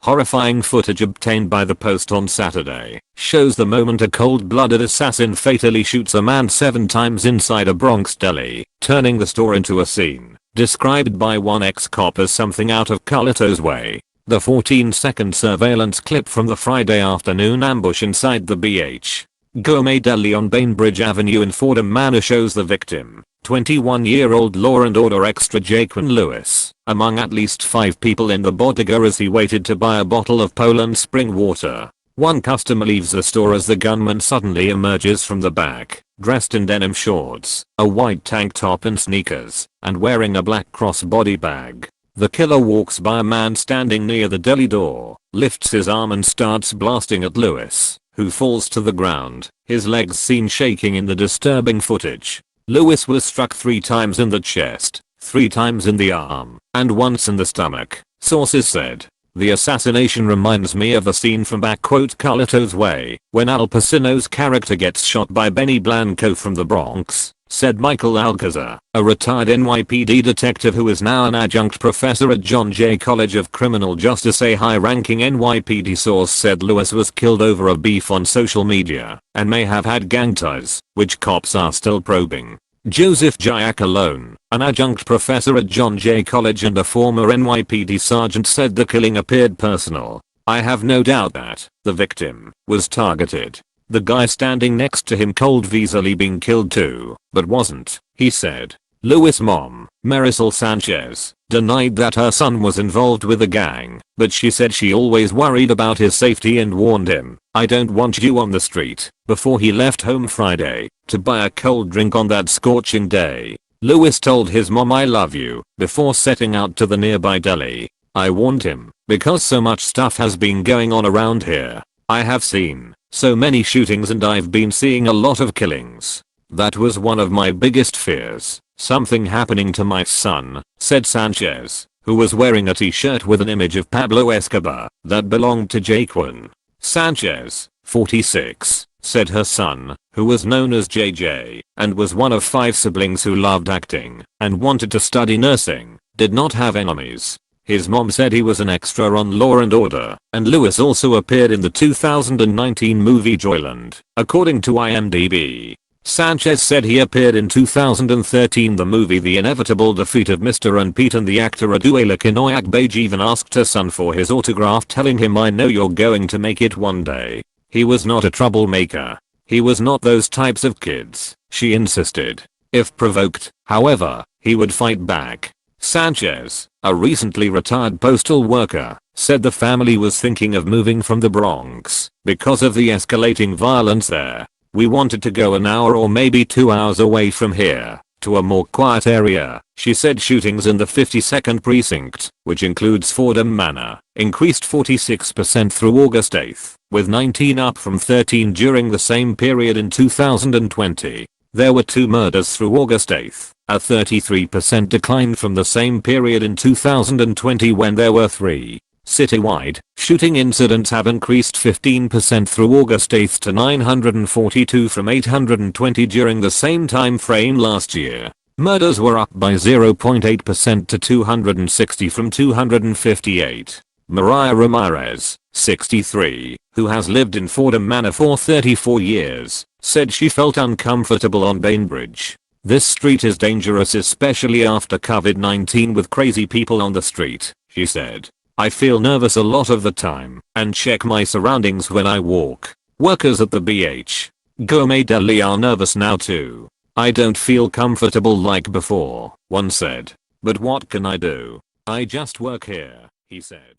Horrifying footage obtained by the Post on Saturday shows the moment a cold-blooded assassin fatally shoots a man 7 times inside a Bronx deli, turning the store into a scene described by one ex-cop as something out of Carlito's way. The 14-second surveillance clip from the Friday afternoon ambush inside the BH Gourmet Deli on Bainbridge Avenue in Fordham Manor shows the victim, 21-year-old Law and Order extra Jayquan Lewis, among at least 5 people in the bodega as he waited to buy a bottle of Poland spring water. One customer leaves the store as the gunman suddenly emerges from the back, dressed in denim shorts, a white tank top and sneakers, and wearing a black crossbody bag. The killer walks by a man standing near the deli door, lifts his arm and starts blasting at Lewis, who falls to the ground, his legs seen shaking in the disturbing footage. Lewis was struck 3 times in the chest, 3 times in the arm, and once in the stomach, sources said. The assassination reminds me of a scene from Carlito's Way, when Al Pacino's character gets shot by Benny Blanco from the Bronx, said Michael Alcazar, a retired NYPD detective who is now an adjunct professor at John Jay College of Criminal Justice. A high-ranking NYPD source said Lewis was killed over a beef on social media and may have had gang ties, which cops are still probing. Joseph Giacalone, an adjunct professor at John Jay College and a former NYPD sergeant, said the killing appeared personal. I have no doubt that the victim was targeted. The guy standing next to him could easily been killed too, but wasn't, he said. Lewis' mom, Marisol Sanchez, denied that her son was involved with the gang, but she said she always worried about his safety and warned him, "I don't want you on the street," before he left home Friday to buy a cold drink on that scorching day. Lewis told his mom, "I love you," before setting out to the nearby deli. "I warned him, because so much stuff has been going on around here. I have seen so many shootings and I've been seeing a lot of killings. That was one of my biggest fears. Something happening to my son," said Sanchez, who was wearing a t-shirt with an image of Pablo Escobar that belonged to Jayquan. Sanchez, 46, said her son, who was known as JJ and was one of 5 siblings who loved acting and wanted to study nursing, did not have enemies. His mom said he was an extra on Law and Order, and Lewis also appeared in the 2019 movie Joyland, according to IMDb. Sanchez said he appeared in 2013 the movie The Inevitable Defeat of Mr. and Pete, and the actor Aduela Kinoyak-Beige even asked her son for his autograph, telling him, "I know you're going to make it one day." He was not a troublemaker. He was not those types of kids, she insisted. If provoked, however, he would fight back. Sanchez, a recently retired postal worker, said the family was thinking of moving from the Bronx because of the escalating violence there. "We wanted to go an hour or maybe 2 hours away from here, to a more quiet area," she said. Shootings in the 52nd precinct, which includes Fordham Manor, increased 46% through August 8, with 19 up from 13 during the same period in 2020. There were 2 murders through August 8, a 33% decline from the same period in 2020 when there were 3. Citywide, shooting incidents have increased 15% through August 8 to 942 from 820 during the same time frame last year. Murders were up by 0.8% to 260 from 258. Mariah Ramirez, 63, who has lived in Fordham Manor for 34 years, said she felt uncomfortable on Bainbridge. "This street is dangerous, especially after COVID-19 with crazy people on the street," she said. "I feel nervous a lot of the time and check my surroundings when I walk." Workers at the BH Gourmet Deli are nervous now too. "I don't feel comfortable like before," one said. "But what can I do? I just work here," he said.